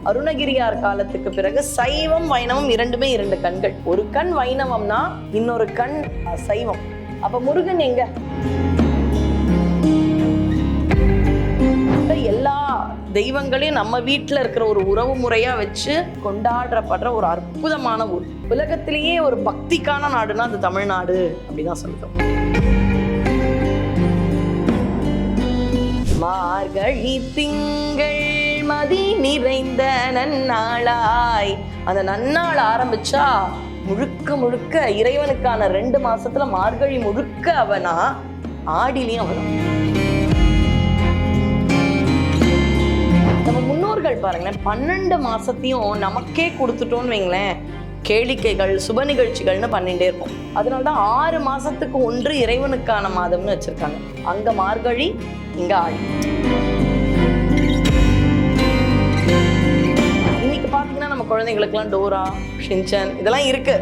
அருணகிரியார் காலத்துக்கு பிறகு சைவம் வைணவம் இரண்டுமே இரண்டு கண்கள். ஒரு கண் வைணவம்னா இன்னொரு கண் சைவம். அப்ப முருகன் எங்க? எல்லா தெய்வங்களையும் நம்ம வீட்டுல இருக்கிற ஒரு உறவு முறையா வச்சு கொண்டாடப்படுற ஒரு அற்புதமான ஊர். உலகத்திலேயே ஒரு பக்திக்கான நாடுனா அது தமிழ்நாடு அப்படிதான் சொல்லுவோம். மார்கழி திங்கள் மதி நிறைந்த நன்னாளாய். அந்த நன்னாள் ஆரம்பிச்சா முழுக்க முழுக்க இறைவனுக்கான 2 மாசத்துல மார்கழி முழுக்க அவனா, ஆடிலையும் அவனா. நம்ம முன்னோர்கள் பாருங்களேன், 12 மாசத்தையும் நமக்கே கொடுத்துட்டோன்னு வைங்களேன், கேளிக்கைகள் சுப நிகழ்ச்சிகள்னு பண்ணிட்டே இருக்கும். அதனாலதான் 6 மாசத்துக்கு ஒன்று இறைவனுக்கான மாதம்னு வச்சிருக்காங்க. அங்க மார்கழி, இங்க ஆடி. இன்னைக்கு பாத்தீங்கன்னா நம்ம குழந்தைகளுக்கெல்லாம் டோரா, ஷின்சான் இதெல்லாம் இருக்கு.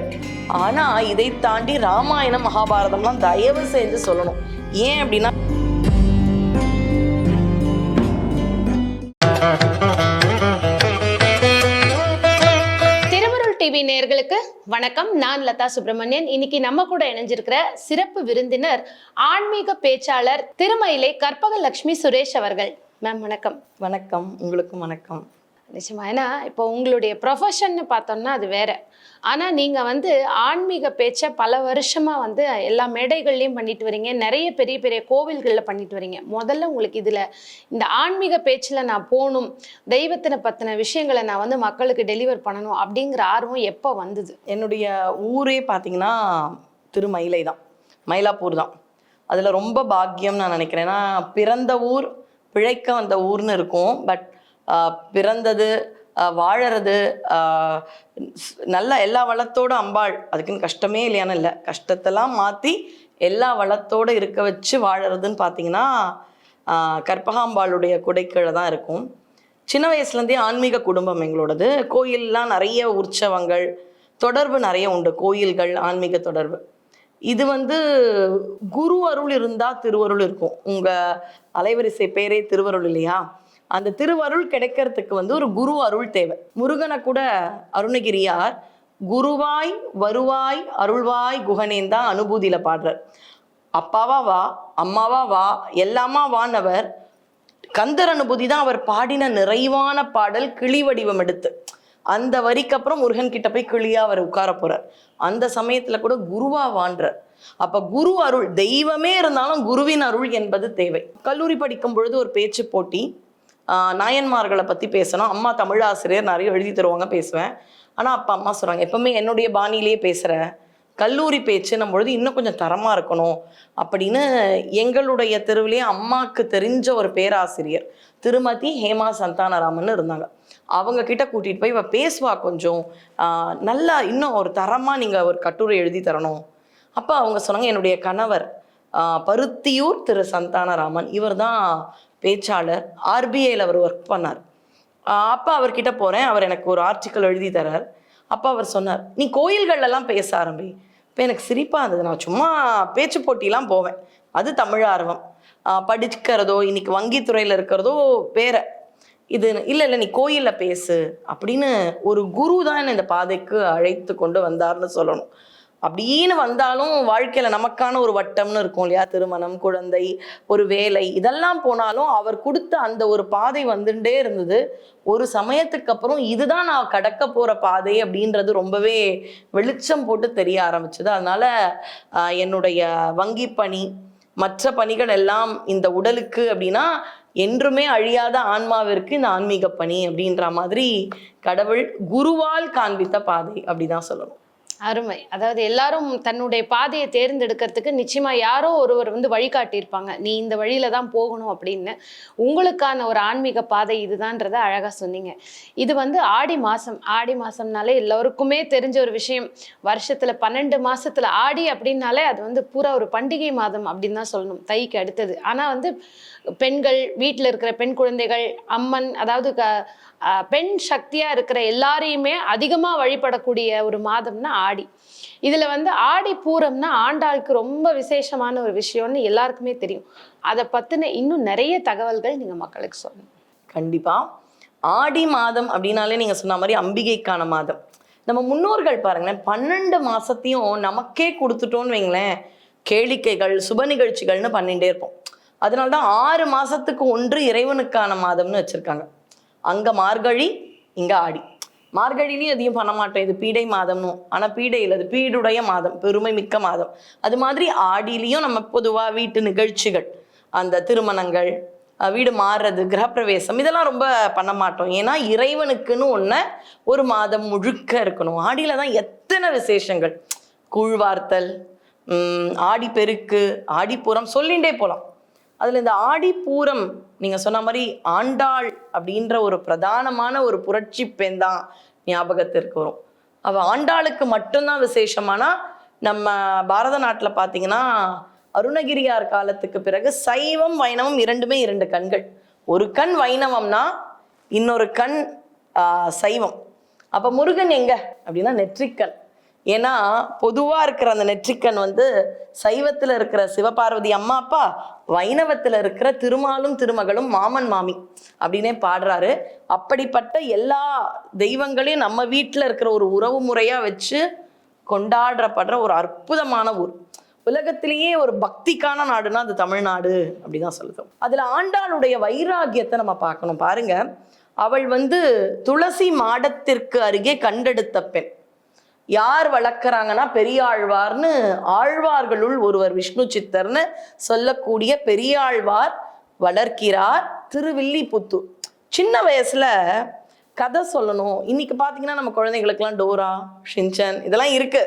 ஆனா இதை தாண்டி ராமாயணம் மகாபாரதம்லாம் தயவு செஞ்சு சொல்லணும். ஏன் அப்படின்னா, டிவி நேயர்களுக்கு வணக்கம். நான் லதா சுப்பிரமணியன். இன்னைக்கு நம்ம கூட இணைஞ்சிருக்கிற சிறப்பு விருந்தினர் ஆன்மீக பேச்சாளர் திருமயிலை கற்பகலட்சுமி சுரேஷ் அவர்கள். மேம் வணக்கம். வணக்கம். உங்களுக்கும் வணக்கம். நிச்சயமா. ஏன்னா இப்போ உங்களுடைய ப்ரொஃபஷன்னு பார்த்தோம்னா அது வேற. ஆனால் நீங்கள் வந்து ஆன்மீக பேச்சை பல வருஷமாக வந்து எல்லா மேடைகள்லையும் பண்ணிட்டு வரீங்க, நிறைய பெரிய பெரிய கோவில்களில் பண்ணிட்டு வரீங்க. முதல்ல உங்களுக்கு இதில் இந்த ஆன்மீக பேச்சில் நான் போகணும், தெய்வத்தினை பற்றின விஷயங்களை நான் வந்து மக்களுக்கு டெலிவர் பண்ணணும் அப்படிங்கிற ஆர்வம் எப்போ வந்தது? என்னுடைய ஊரே பார்த்தீங்கன்னா திருமயிலை தான், மயிலாப்பூர் தான். அதில் ரொம்ப பாக்கியம் நான் நினைக்கிறேன். ஏன்னா பிறந்த ஊர் பிழைக்க வந்த ஊர்னு இருக்கும். பட் பிறந்தது, வாழறது, நல்ல எல்லா வளத்தோடு அம்பாள், அதுக்குன்னு கஷ்டமே இல்லையானு இல்லை, கஷ்டத்தெல்லாம் மாற்றி எல்லா வளத்தோடு இருக்க வச்சு வாழறதுன்னு பார்த்தீங்கன்னா கற்பகாம்பாளுடைய குடைக்கீழே தான் இருக்கும். சின்ன வயசுலேருந்தே ஆன்மீக குடும்பம் எங்களோடது. கோயிலெலாம் நிறைய உற்சவங்கள், தொடர்பு நிறைய உண்டு, கோயில்கள் ஆன்மீக தொடர்பு. இது வந்து குரு அருள் இருந்தால் திருவருள் இருக்கும். உங்கள் அலைவரிசை பேரே திருவருள் இல்லையா? அந்த திருவருள் கிடைக்கிறதுக்கு வந்து ஒரு குரு அருள் தேவை. முருகனை கூட அருணகிரியார் குருவாய் வருவாய் அருள்வாய் குகனேன் தான் அனுபூதியில பாடுறார். அப்பாவா வா, அம்மாவா வா, எல்லாமா வானவர். கந்தர் அனுபூதி தான் அவர் பாடின நிறைவான பாடல், கிளி வடிவம் எடுத்து. அந்த வரிக்கு அப்புறம் முருகன் கிட்ட போய் கிளியா அவர் உட்கார போறார். அந்த சமயத்துல கூட குருவா வான்றார். அப்ப குரு அருள், தெய்வமே இருந்தாலும் குருவின் அருள் என்பது தேவை. கல்லூரி படிக்கும் பொழுது ஒரு பேச்சு போட்டி, நாயன்மார்களை பற்றி பேசணும். அம்மா தமிழ் ஆசிரியர், நிறைய எழுதி தருவாங்க, பேசுவேன். ஆனால் அப்பா அம்மா சொல்கிறாங்க, எப்பவுமே என்னுடைய பாணியிலேயே பேசுகிற, கல்லூரி பேச்சுன்னும் பொழுது இன்னும் கொஞ்சம் தரமாக இருக்கணும் அப்படின்னு எங்களுடைய தெருவிலேயே அம்மாவுக்கு தெரிஞ்ச ஒரு பேராசிரியர் திருமதி ஹேமா சந்தானராமன் இருந்தாங்க. அவங்க கிட்ட கூட்டிகிட்டு போய் இவ பேசுவா, கொஞ்சம் நல்லா இன்னும் ஒரு தரமாக நீங்கள் ஒரு கட்டுரை எழுதி தரணும். அப்போ அவங்க சொன்னாங்க, என்னுடைய கணவர் பருத்தியூர் திரு சந்தானராமன், இவர் தான் பேச்சாளர், ஆர்பிஐயில் அவர் ஒர்க் பண்ணார். அப்போ அவர்கிட்ட போகிறேன், அவர் எனக்கு ஒரு ஆர்டிக்கல் எழுதி தரார். அப்போ அவர் சொன்னார், நீ கோயில்கள்லாம் பேச ஆரம்பி. இப்போ எனக்கு சிரிப்பாக இருந்தது. நான் சும்மா பேச்சு போட்டிலாம் போவேன், அது தமிழ் ஆர்வம். படிக்கிறதோ இன்னைக்கு வங்கித்துறையில் இருக்கிறதோ வேற. இது இல்லை இல்லை, நீ கோயிலில் பேசு அப்படின்னு ஒரு குரு தான் இந்த பாதைக்கு அழைத்து கொண்டு வந்தார்னு சொல்லணும். அப்படின்னு வந்தாலும் வாழ்க்கையில் நமக்கான ஒரு வட்டம்னு இருக்கும் இல்லையா? திருமணம், குழந்தை, ஒரு வேலை, இதெல்லாம் போனாலும் அவர் கொடுத்த அந்த ஒரு பாதை வந்துட்டே இருந்தது. ஒரு சமயத்துக்கு அப்புறம் இதுதான் நான் கடக்க போகிற பாதை அப்படின்றது ரொம்பவே வெளிச்சம் போட்டு தெரிய ஆரம்பிச்சது. அதனால என்னுடைய வங்கி பணி, மற்ற பணிகள் எல்லாம் இந்த உடலுக்கு அப்படின்னா என்றுமே அழியாத ஆன்மாவிற்கு இந்த ஆன்மீக பணி அப்படின்ற மாதிரி கடவுள் குருவால் காண்பித்த பாதை அப்படிதான் சொல்லணும். அருமை. அதாவது எல்லாரும் தன்னுடைய பாதையை தேர்ந்தெடுக்கிறதுக்கு நிச்சயமா யாரோ ஒருவர் வந்து வழிகாட்டியிருப்பாங்க, நீ இந்த வழியில தான் போகணும் அப்படின்னு. உங்களுக்கான ஒரு ஆன்மீக பாதை இதுதான்றத அழகா சொன்னீங்க. இது வந்து ஆடி மாசம்னாலே எல்லோருக்குமே தெரிஞ்ச ஒரு விஷயம். வருஷத்துல 12 மாசத்துல ஆடி அப்படின்னாலே அது வந்து பூரா ஒரு பண்டிகை மாதம் அப்படின்னு தான் சொல்லணும், தைக்கு அடுத்தது. ஆனா வந்து பெண்கள், வீட்டில் இருக்கிற பெண் குழந்தைகள், அம்மன், அதாவது பெண் சக்தியா இருக்கிற எல்லாரையுமே அதிகமா வழிபடக்கூடிய ஒரு மாதம்னா ஆடி. இதுல வந்து ஆடி பூரம்னா ஆண்டாளுக்கு ரொம்ப விசேஷமான ஒரு விஷயம்னு எல்லாருக்குமே தெரியும். அதை பத்தின இன்னும் நிறைய தகவல்கள் நீங்க மக்களுக்கு சொல்லணும். கண்டிப்பா. ஆடி மாதம் அப்படின்னாலே நீங்க சொன்ன மாதிரி அம்பிகைக்கான மாதம். நம்ம முன்னோர்கள் பாருங்களேன், 12 மாசத்தையும் நமக்கே கொடுத்துட்டோன்னு வைங்களேன், கேளிக்கைகள் சுப நிகழ்ச்சிகள்னு பண்ணிட்டே இருப்போம். அதனால்தான் 6 மாசத்துக்கு ஒன்று இறைவனுக்கான மாதம்னு வச்சிருக்காங்க. அங்க மார்கழி, இங்க ஆடி. மார்கழிலையும் எதையும் பண்ண மாட்டோம், இது பீடை மாதம்னு. ஆனா பீடை இல்லை, அது பீடுடைய மாதம், பெருமை மிக்க மாதம். அது மாதிரி ஆடியிலையும் நம்ம பொதுவா வீட்டு நிகழ்ச்சிகள், அந்த திருமணங்கள், வீடு மாறுறது, கிரகப்பிரவேசம், இதெல்லாம் ரொம்ப பண்ண மாட்டோம். ஏன்னா இறைவனுக்குன்னு ஒரு மாதம் முழுக்க இருக்கணும். ஆடியில தான் எத்தனை விசேஷங்கள், கூழ்வார்த்தல், ஆடிப்பெருக்கு, ஆடிப்பூரம், சொல்லிகிட்டே போகலாம். அதில் இந்த ஆடிப்பூரம் நீங்கள் சொன்ன மாதிரி ஆண்டாள் அப்படின்ற ஒரு பிரதானமான ஒரு புரட்சி பெண் தான் ஞாபகத்திற்கு வரும். அவள் ஆண்டாளுக்கு மட்டும்தான் விசேஷமானா, நம்ம பாரத நாட்டில் பார்த்தீங்கன்னா அருணகிரியார் காலத்துக்கு பிறகு சைவம் வைணவம் இரண்டுமே 2 கண்கள். ஒரு கண் வைணவம்னா இன்னொரு கண் சைவம். அப்போ முருகன் எங்க அப்படின்னா நெற்றிக்கண். ஏன்னா பொதுவாக இருக்கிற அந்த நெற்றிக்கண் சைவத்தில் இருக்கிற சிவபார்வதி அம்மா அப்பா, வைணவத்தில் இருக்கிற திருமாலும் திருமகளும் மாமன் மாமி அப்படின்னே பாடுறாரு. அப்படிப்பட்ட எல்லா தெய்வங்களையும் நம்ம வீட்டில் இருக்கிற ஒரு உறவு முறையாக வச்சு கொண்டாடப்படுற ஒரு அற்புதமான ஊர். உலகத்திலேயே ஒரு பக்திக்கான நாடுனா அது தமிழ்நாடு அப்படிதான் சொல்லுதோம். அதில் ஆண்டாளுடைய வைராகியத்தை நம்ம பார்க்கணும். பாருங்க, அவள் துளசி மாடத்திற்கு அருகே கண்டெடுத்த பெண். யார் வளர்க்குறாங்கன்னா பெரியாழ்வார்னு, ஆழ்வார்களுள் ஒருவர் விஷ்ணு சித்தர்னு சொல்லக்கூடிய பெரியாழ்வார் வளர்க்கிறார் திருவில்லிபுத்தூர். சின்ன வயசுல கதை சொல்லணும். இன்னைக்கு பார்த்தீங்கன்னா நம்ம குழந்தைகளுக்கெல்லாம் டோரா, ஷின்சன் இதெல்லாம் இருக்கு.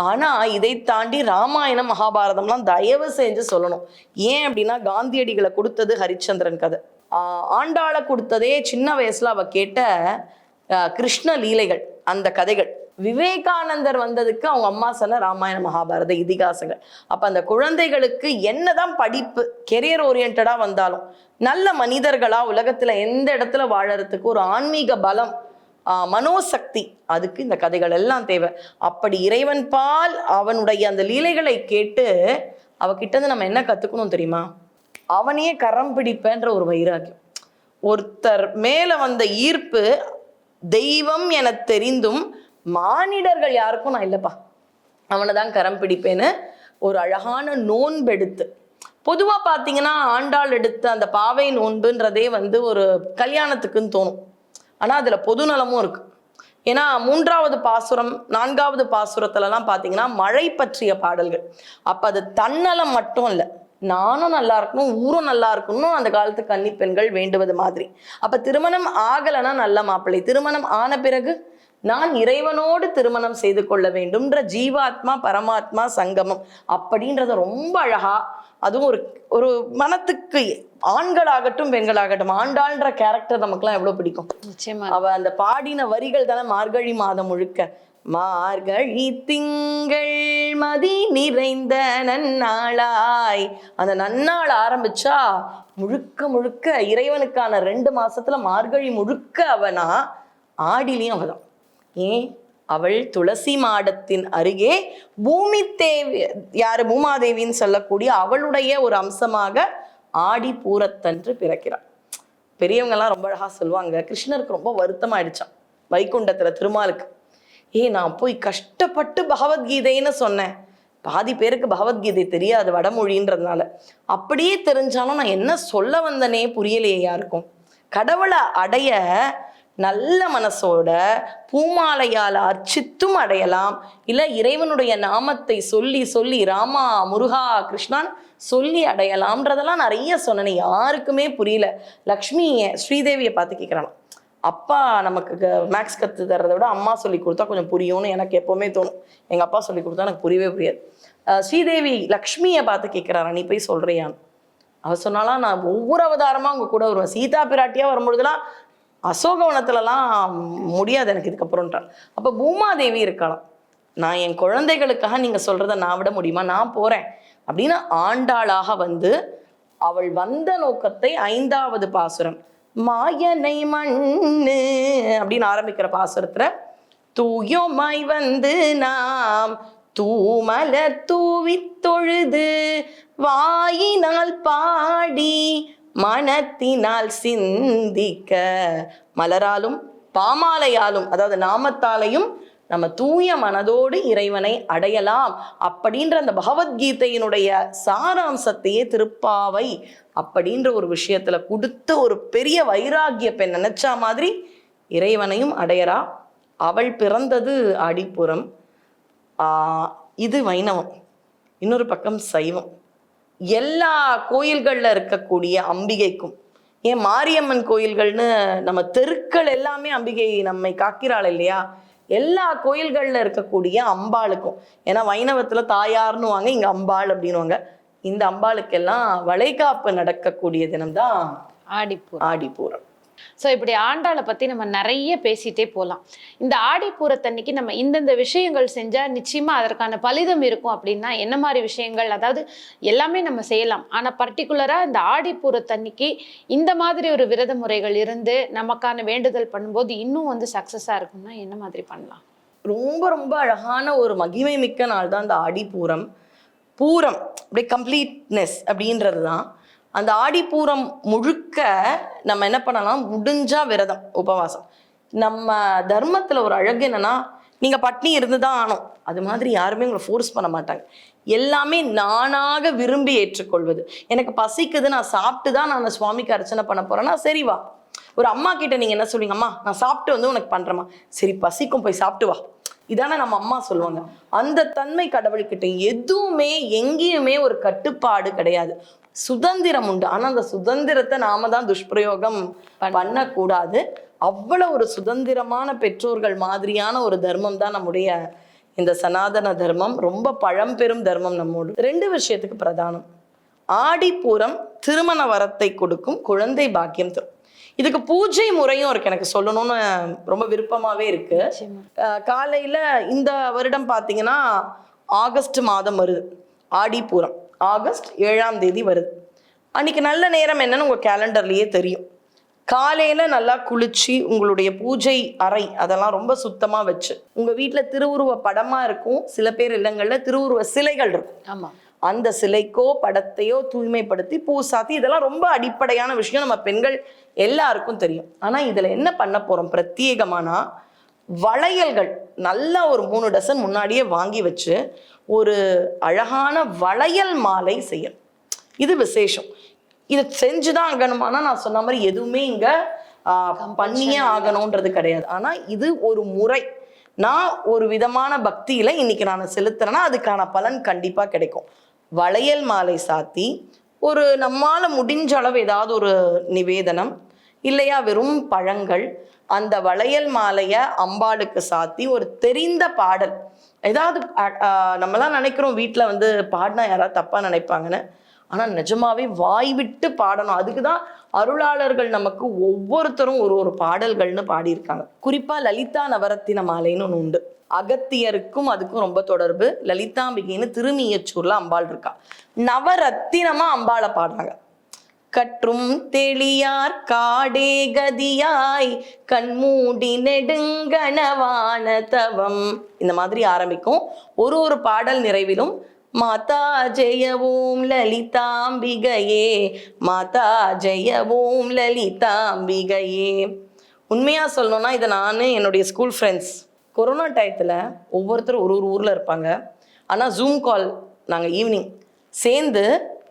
ஆனா இதை தாண்டி ராமாயணம், மகாபாரதம்லாம் தயவு செஞ்சு சொல்லணும். ஏன் அப்படின்னா காந்தியடிகளை கொடுத்தது ஹரிச்சந்திரன் கதை. ஆண்டாளை கொடுத்ததே சின்ன வயசுல அவ கேட்ட கிருஷ்ண லீலைகள், அந்த கதைகள். விவேகானந்தர் வந்ததுக்கு அவங்க அம்மா சொன்ன ராமாயண மகாபாரத இதிகாசங்கள். அப்ப அந்த குழந்தைகளுக்கு என்னதான் படிப்பு கெரியர் ஓரியன்டா வந்தாலும் நல்ல மனிதர்களா உலகத்துல எந்த இடத்துல வாழறதுக்கு ஒரு ஆன்மீக பலம், மனோசக்தி, அதுக்கு இந்த கதைகள் எல்லாம் தேவை. அப்படி இறைவன் பால் அவனுடைய அந்த லீலைகளை கேட்டு அவகிட்ட இருந்து நம்ம என்ன கத்துக்கணும் தெரியுமா? அவனையே கரம் பிடிப்பேன்ற ஒரு வைராக்கியம். ஒருத்தர் மேல வந்த ஈர்ப்பு, தெய்வம் என தெரிந்தும் மானிடர்கள் யாருக்கும் நான் இல்லைப்பா, அவனை தான் கரம் பிடிப்பேன்னு ஒரு அழகான நோன்பெடுத்து. பொதுவாக பார்த்தீங்கன்னா ஆண்டாள் எடுத்த அந்த பாவை நோன்புன்றதே ஒரு கல்யாணத்துக்குன்னு தோணும். ஆனால் அதில் பொதுநலமும் இருக்கு. ஏன்னா 3வது பாசுரம் 4வது பாசுரத்துலலாம் பார்த்தீங்கன்னா மழை பற்றிய பாடல்கள். அப்போ அது தன்னலம் மட்டும் இல்லை, நானும் நல்லா இருக்கணும், ஊரும் நல்லா இருக்கணும், அந்த காலத்து கன்னி பெண்கள் வேண்டுவது மாதிரி. அப்போ திருமணம் ஆகலைன்னா நல்ல மாப்பிள்ளை, திருமணம் ஆன பிறகு நான் இறைவனோடு திருமணம் செய்து கொள்ள வேண்டும்ன்ற ஜீவாத்மா பரமாத்மா சங்கமம் அப்படின்றத ரொம்ப அழகா, அதுவும் ஒரு மனத்துக்கு, ஆண்களாகட்டும் பெண்களாகட்டும், ஆண்டாள்ன்ற கேரக்டர் நமக்குலாம் எவ்வளவு பிடிக்கும். அவ அந்த பாடின வரிகள் தானே மார்கழி மாதம் முழுக்க. மார்கழி திங்கள் மதி நிறைந்த நன்னாளாய், அந்த நன்னாள் ஆரம்பிச்சா முழுக்க முழுக்க இறைவனுக்கான 2 மாசத்துல மார்கழி முழுக்க அவனா, ஆடிலையும் அவதான். ஏன்? அவள் துளசி மாடத்தின் அருகே பூமி தேவி, யாரு பூமாதேவின்னு சொல்லக்கூடிய அவளுடைய ஒரு அம்சமாக ஆடி பூரத்தன்று பிறக்கிறாள். பெரியவங்கெல்லாம் ரொம்ப அழகா சொல்லுவாங்க, கிருஷ்ணருக்கு ரொம்ப வருத்தமாயிடுச்சான் வைகுண்டத்துல திருமாலுக்கு. நான் போய் கஷ்டப்பட்டு பகவத்கீதைன்னு சொன்னேன், பாதி பேருக்கு பகவத்கீதை தெரியாது வடமொழின்றதுனால. அப்படியே தெரிஞ்சாலும் நான் என்ன சொல்ல வந்தனே புரியலையே யாருக்கும். கடவுளை அடைய நல்ல மனசோட பூமாலையால் அர்ச்சித்தும் அடையலாம், இல்லை இறைவனுடைய நாமத்தை சொல்லி சொல்லி ராமா முருகா கிருஷ்ணான் சொல்லி அடையலாம்ன்றதெல்லாம் நிறைய சொன்னேன். யாருக்குமே புரியல. லக்ஷ்மி ஸ்ரீதேவியை பார்த்து கேட்குறாளாம், அப்பா நமக்கு மேக்ஸ் கற்று தர்றதை விட அம்மா சொல்லி கொடுத்தா கொஞ்சம் புரியும்னு எனக்கு எப்போவுமே தோணும். எங்கள் அப்பா சொல்லி கொடுத்தா எனக்கு புரியவே புரியாது. ஸ்ரீதேவி லக்ஷ்மியை பார்த்து கேட்குறாரா, நீ போய் சொல்கிறியான்னு. அவள் சொன்னாலாம், நான் ஒவ்வொரு அவதாரமாக அவங்க கூட வருவேன். சீதா பிராட்டியாக வரும்பொழுதுலாம் அசோகவனத்துலலாம் முடியாது எனக்கு இதுக்கப்புறம்ன்றாள். அப்போ பூமாதேவி இருக்கலாம், நான் என் குழந்தைகளுக்காக நீங்கள் சொல்கிறத நான் விட முடியுமா, நான் போகிறேன் அப்படின்னு ஆண்டாளாக அவள் வந்த நோக்கத்தை 5வது பாசுரம் மாயனை மண்ணு அப்படின்னு ஆரம்பிக்கிற பாசுரத்துல, தூயோமாய் நாம் தூமலர் தூவி தொழுது வாயினால் பாடி மனத்தினால் சிந்திக்க, மலராலும் பாமாலையாலும் அதாவது நாமத்தாலையும் நம்ம தூய மனதோடு இறைவனை அடையலாம் அப்படின்ற அந்த பகவத்கீதையினுடைய சாராம்சத்தையே திருப்பாவை அப்படின்ற ஒரு விஷயத்துல கொடுத்த ஒரு பெரிய வைராகிய பெண் நினைச்சா மாதிரி இறைவனையும் அடையறா. அவள் பிறந்தது ஆடிப்புறம். இது வைணவம். இன்னொரு பக்கம் சைவம். எல்லா கோயில்கள்ல இருக்கக்கூடிய அம்பிகைக்கும், ஏன் மாரியம்மன் கோயில்கள்னு நம்ம தெருக்கள் எல்லாமே அம்பிகை நம்மை காக்கிறாள் இல்லையா, எல்லா கோயில்கள்ல இருக்கக்கூடிய அம்பாளுக்கும், ஏன்னா வைணவத்துல தாயார்னு வாங்க, இங்க அம்பாள் அப்படின்னுவாங்க. இந்த அம்பாளுக்கெல்லாம் வளைகாப்பு நடக்கக்கூடிய தினம்தான் ஆடிப்பூரம். ஸோ இப்படி ஆண்டாளை பற்றி நம்ம நிறைய பேசிகிட்டே போகலாம். இந்த ஆடிப்பூரத்தன்னைக்கு நம்ம இந்தந்த விஷயங்கள் செஞ்சால் நிச்சயமாக அதற்கான பலிதம் இருக்கும் அப்படின்னா என்ன மாதிரி விஷயங்கள்? அதாவது எல்லாமே நம்ம செய்யலாம், ஆனால் பர்டிகுலராக இந்த ஆடிப்பூரத்தன்னைக்கு இந்த மாதிரி ஒரு விரத முறைகள் இருந்து நமக்கான வேண்டுதல் பண்ணும்போது இன்னும் வந்து சக்ஸஸாக இருக்கும்னா என்ன மாதிரி பண்ணலாம்? ரொம்ப ரொம்ப அழகான ஒரு மகிமை மிக்க நாள் தான் இந்த ஆடிப்பூரம். பூரம் அப்படியே கம்ப்ளீட்னஸ் அப்படின்றது தான். அந்த ஆடிப்பூரம் முழுக்க நம்ம என்ன பண்ணலாம், முடிஞ்சா விரதம் உபவாசம். நம்ம தர்மத்துல ஒரு அழகு என்னன்னா, நீங்க பட்னி இருந்துதான் ஆனோம், அது மாதிரி யாருமே உங்களை ஃபோர்ஸ் பண்ண மாட்டாங்க. எல்லாமே நானாக விரும்பி ஏற்றுக்கொள்வது. எனக்கு பசிக்குது, நான் சாப்பிட்டு தான் நான் சுவாமிக்கு அர்ச்சனை பண்ண போறேன்னா சரி வா. ஒரு அம்மா கிட்ட நீங்க என்ன சொல்லுவீங்க, அம்மா நான் சாப்பிட்டு வந்து உனக்கு பண்றேம்மா, சரி பசிக்கும் போய் சாப்பிட்டு வா, இதானே நம்ம அம்மா சொல்லுவாங்க. அந்த தன்மை கடவுள்கிட்ட எதுவுமே எங்கேயுமே ஒரு கட்டுப்பாடு கிடையாது, சுதந்திரம் உண்டு. ஆனா அந்த சுதந்திரத்தை நாம தான் துஷ்பிரயோகம் பண்ணக்கூடாது. அவ்வளவு ஒரு சுதந்திரமான பெற்றோர்கள் மாதிரியான ஒரு தர்மம் தான் நம்முடைய இந்த சனாதன தர்மம். ரொம்ப பழம்பெரும் தர்மம் நம்மோடு. 2 விஷயத்துக்கு பிரதானம். ஆடிப்பூரம் திருமண வரத்தை கொடுக்கும், குழந்தை பாக்கியம் தரும். இதுக்கு பூஜை முறையும் இருக்கு, எனக்கு சொல்லணும்னு ரொம்ப விருப்பமாவே இருக்கு. காலையில இந்த வருடம் பாத்தீங்கன்னா ஆகஸ்ட் மாதம் வருது ஆடிப்பூரம், ஆகஸ்ட் 7ஆம் தேதி வருது. அன்னைக்கு நல்ல நேரம் என்னன்னு உங்க கேலண்டர்லயே தெரியும். காலையில நல்லா குளிச்சு உங்களுடைய பூஜை அறை அதெல்லாம் ரொம்ப சுத்தமா வச்சு, உங்க வீட்டுல திருவுருவ படமா இருக்கும், சில பேர் இல்லங்கள்ல திருவுருவ சிலைகள் இருக்கும். ஆமா, அந்த சிலைக்கோ படத்தையோ தூய்மைப்படுத்தி பூசாத்தி, இதெல்லாம் ரொம்ப அடிப்படையான விஷயம், நம்ம பெண்கள் எல்லாருக்கும் தெரியும். ஆனா இதுல என்ன பண்ண போறோம் பிரத்யேகமானா, வளையல்கள் நல்லா ஒரு 3 டசன் முன்னாடியே வாங்கி வச்சு ஒரு அழகான வளையல் மாலை செய்யணும். இது விசேஷம். இது செஞ்சுதான் ஆகணுமானா நான் சொன்ன மாதிரி எதுவுமே இங்க பண்ணியே ஆகணும்ன்றது கிடையாது. ஆனா இது ஒரு முறை. நான் ஒரு விதமான பக்தியில இன்னைக்கு நான் செலுத்துறேன்னா அதுக்கான பலன் கண்டிப்பா கிடைக்கும். வளையல் மாலை சாத்தி ஒரு நம்மால முடிஞ்ச அளவு ஏதாவது ஒரு நிவேதனம் இல்லையா, வெறும் பழங்கள், அந்த வளையல் மாலைய அம்பாளுக்கு சாத்தி ஒரு தெரிந்த பாடல் ஏதாவது. நம்மலாம் நினைக்கிறோம் வீட்டில் வந்து பாடினா யாராவது தப்பா நினைப்பாங்கன்னு, ஆனா நிஜமாவே வாய் விட்டு பாடணும். அதுக்குதான் அருளாளர்கள் நமக்கு ஒவ்வொருத்தரும் ஒரு பாடல்கள்னு பாடியிருக்காங்க. குறிப்பா லலிதா நவரத்தின மாலைன்னு ஒன்று உண்டு. அகத்தியருக்கும் அதுக்கும் ரொம்ப தொடர்பு. லலிதாம்பிகைன்னு திருமியச்சூர்ல அம்பாள் இருக்கா. நவரத்தினமா அம்பாளை பாடுறாங்க. கற்றும் தெளியார் காடே கதியாய் கண்மூடி நெடுங்கணவான தவம், இந்த மாதிரி ஆரம்பிக்கும். ஒரு பாடல் நிறைவிலும் மாதா ஜெயவோம் லலிதாம்பிகையே, மாதா ஜெயவோம் லலிதாம்பிகையே. உண்மையா சொல்லணும்னா இதை நான் என்னுடைய ஸ்கூல் ஃப்ரெண்ட்ஸ் கொரோனா டயத்தில் ஒவ்வொருத்தரும் ஒரு ஊரில் இருப்பாங்க. ஆனால் ஜூம் கால் நாங்கள் ஈவினிங் சேர்ந்து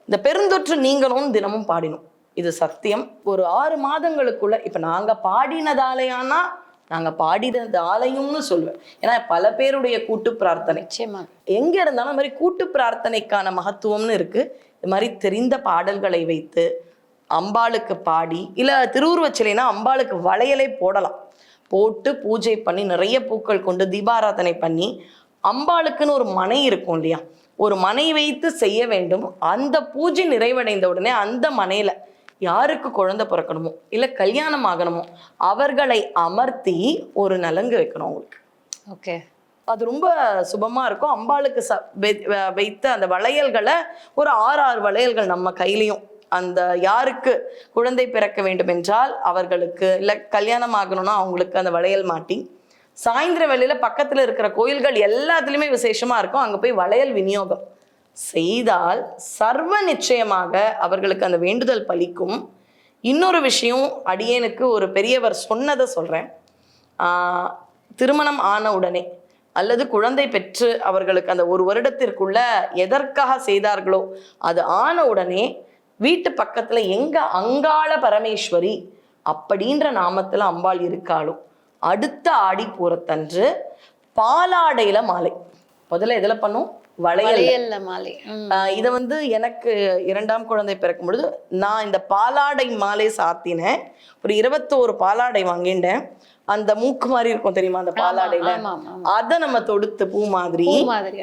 இந்த பெருந்தொற்று நீங்கணும்னு தினமும் பாடினோம். இது சத்தியம். ஒரு 6 மாதங்களுக்குள்ள இப்போ நாங்கள் பாடினதாலையானா நாங்கள் பாடினதாலையும்னு சொல்லுவேன். ஏன்னா பல பேருடைய கூட்டு பிரார்த்தனை எங்கே இருந்தாலும் இந்த மாதிரி கூட்டு பிரார்த்தனைக்கான மகத்துவம்னு இருக்குது. இது மாதிரி தெரிந்த பாடல்களை வைத்து அம்பாளுக்கு பாடி, இல்லை திருவுருவச்சிலைனா அம்பாளுக்கு வளையலே போடலாம், போட்டு பூஜை பண்ணி நிறைய பூக்கள் கொண்டு தீபாராதனை பண்ணி, அம்பாளுக்குன்னு ஒரு மனை இருக்கும் இல்லையா, ஒரு மனை வைத்து செய்ய வேண்டும். அந்த பூஜை நிறைவடைந்த உடனே அந்த மனையில யாருக்கு குழந்தை பிறக்கணுமோ இல்லை கல்யாணம் ஆகணுமோ அவர்களை அமர்த்தி ஒரு நலங்கு வைக்கணும் அவங்களுக்கு. ஓகே, அது ரொம்ப சுபமா இருக்கும். அம்பாளுக்கு வைத்த அந்த வளையல்களை ஒரு 6 வளையல்கள் நம்ம கையிலையும், அந்த யாருக்கு குழந்தை பிறக்க வேண்டும் என்றால் அவர்களுக்கு, இல்லை கல்யாணம் ஆகணும்னா அவங்களுக்கு அந்த வளையல் மாட்டி, சாயந்தர வேளையில பக்கத்துல இருக்கிற கோயில்கள் எல்லாத்துலயுமே விசேஷமா இருக்கும், அங்க போய் வளையல் விநியோகம் செய்தால் சர்வ நிச்சயமாக அவர்களுக்கு அந்த வேண்டுதல் பலிக்கும். இன்னொரு விஷயம், அடியேனுக்கு ஒரு பெரியவர் சொன்னதை சொல்கிறேன். திருமணம் ஆன உடனே அல்லது குழந்தை பெற்று அவர்களுக்கு அந்த 1 வருடத்திற்குள்ள எதற்காக செய்தார்களோ அது ஆன உடனே வீட்டு பக்கத்துல எங்க அங்காள பரமேஸ்வரி அப்படின்ற நாமத்துல அம்பாள் இருக்காளோ அடுத்த ஆடி பூரத்தன்று பாலாடையில மாலை, முதல்ல எதுல பண்ணும், வளையல்ல மாலை. இதை வந்து எனக்கு 2ஆம் குழந்தை பிறக்கும் பொழுது நான் இந்த பாலாடை மாலை சாத்தினேன். ஒரு 21 பாலாடை வாங்கிட்டேன். அந்த மூக்கு மாதிரி இருக்கும் தெரியுமா அந்த பாலாடையில, அதை நம்ம தொடுத்து பூ மாதிரி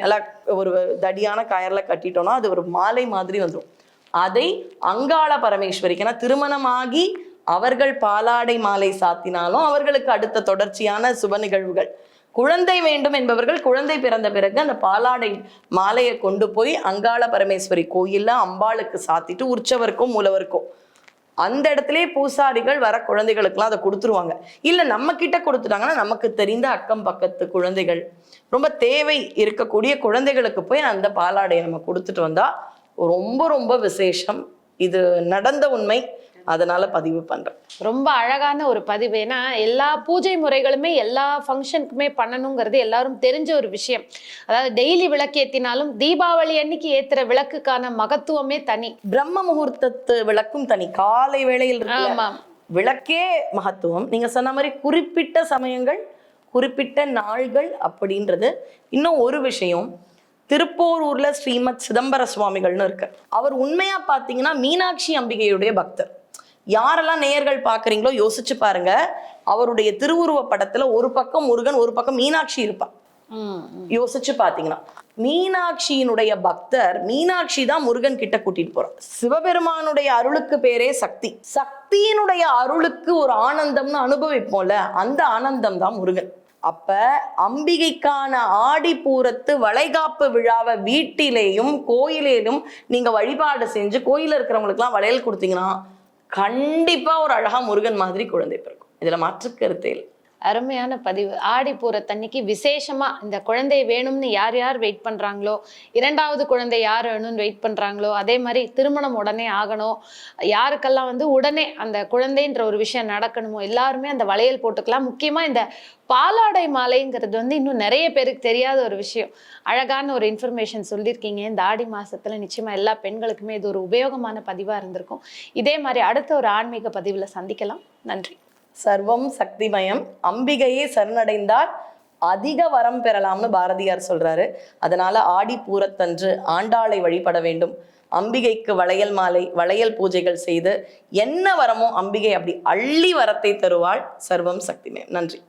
நல்லா ஒரு தடியான கயர்ல கட்டிட்டோம்னா அது ஒரு மாலை மாதிரி வந்துடும். அதை அங்காள பரமேஸ்வரிக்கு, ஏன்னா திருமணமாகி அவர்கள் பாலாடை மாலை சாத்தினாலும் அவர்களுக்கு அடுத்த தொடர்ச்சியான சுப நிகழ்வுகள், குழந்தை வேண்டும் என்பவர்கள் குழந்தை பிறந்த பிறகு அந்த பாலாடை மாலையை கொண்டு போய் அங்காள பரமேஸ்வரி கோயில்ல அம்பாளுக்கு சாத்திட்டு உற்சவருக்கும் மூலவருக்கும் அந்த இடத்துலயே பூசாரிகள் வர குழந்தைகளுக்கெல்லாம் அதை கொடுத்துருவாங்க. இல்லை நம்ம கிட்ட கொடுத்துட்டாங்கன்னா நமக்கு தெரிந்த அக்கம் பக்கத்து குழந்தைகள், ரொம்ப தேவை இருக்கக்கூடிய குழந்தைகளுக்கு போய் அந்த பாலாடையை நம்ம கொடுத்துட்டு வந்தா ரொம்ப ரொம்ப விசேஷம். இது நடந்த உண்மை, அதனால பதிவு பண்றேன். ரொம்ப அழகான ஒரு பதிவு. ஏன்னா எல்லா பூஜை முறைகளுமே எல்லா ஃபங்க்ஷனுக்குமே பண்ணணுங்கிறது எல்லாரும் தெரிஞ்ச ஒரு விஷயம். அதாவது டெய்லி விளக்கேத்தினாலும் தீபாவளி அன்னைக்கு ஏத்துற விளக்குக்கான மகத்துவமே தனி. பிரம்ம முகூர்த்தத்து விளக்கும் தனி, காலை வேளையில் விளக்கே மகத்துவம். நீங்க சொன்ன மாதிரி குறிப்பிட்ட சமயங்கள் குறிப்பிட்ட நாள்கள் அப்படின்றது. இன்னும் ஒரு விஷயம், திருப்போரூர்ல ஸ்ரீமத் சிதம்பர சுவாமிகள்னு இருக்கு. அவர் உண்மையா பாத்தீங்கன்னா மீனாட்சி அம்பிகையுடைய பக்தர். யாரெல்லாம் நேயர்கள் பாக்குறீங்களோ யோசிச்சு பாருங்க, அவருடைய திருவுருவ படத்துல ஒரு பக்கம் முருகன் ஒரு பக்கம் மீனாட்சி இருப்பான். யோசிச்சு பாத்தீங்கன்னா மீனாட்சியினுடைய பக்தர், மீனாட்சி தான் முருகன் கிட்ட கூட்டிட்டு போறான். சிவபெருமானுடைய அருளுக்கு பேரே சக்தி, சக்தியினுடைய அருளுக்கு ஒரு ஆனந்தம்னு அனுபவிப்போம்ல, அந்த ஆனந்தம் தான் முருகன். அப்ப அம்பிகைக்கான ஆடிப்பூரத்து வளைகாப்பு விழாவை வீட்டிலேயும் கோயிலேயும் நீங்க வழிபாடு செஞ்சு கோயில இருக்கிறவங்களுக்குலாம் வளையல் கொடுத்தீங்கன்னா கண்டிப்பா ஒரு அழகா முருகன் மாதிரி குழந்தை பிறக்கும். இதுல மாற்று கருத்தே இல்லை. அருமையான பதிவு. ஆடிப்பூரத்தன்னைக்கு விசேஷமா இந்த குழந்தை வேணும்னு யார் யார் வெயிட் பண்றாங்களோ, 2வது குழந்தை யார் வேணும்னு வெயிட் பண்றாங்களோ, அதே மாதிரி திருமணம் உடனே ஆகணும், யாருக்கெல்லாம் வந்து உடனே அந்த குழந்தைன்ற ஒரு விஷயம் நடக்கணுமோ எல்லாருமே அந்த வளையல் போட்டுக்கலாம். முக்கியமா இந்த பாலாடை மாலைங்கிறது வந்து இன்னும் நிறைய பேருக்கு தெரியாத ஒரு விஷயம். அழகான ஒரு இன்ஃபர்மேஷன் சொல்லியிருக்கீங்க. இந்த ஆடி மாசத்துல நிச்சயமா எல்லா பெண்களுக்குமே இது ஒரு உபயோகமான பதிவா இருந்திருக்கும். இதே மாதிரி அடுத்த ஒரு ஆன்மீக பதிவுல சந்திக்கலாம். நன்றி. சர்வம் சக்திமயம், அம்பிகையே சரணடைந்தால் அதிக வரம் பெறலாம்னு பாரதியார் சொல்றாரு. அதனால ஆடி பூரத்தன்று ஆண்டாளை வழிபட வேண்டும். அம்பிகைக்கு வளையல் மாலை, வளையல் பூஜைகள் செய்து என்ன வரமோ அம்பிகை அப்படி அள்ளி வரத்தை தருவாள். சர்வம் சக்திமயம். நன்றி.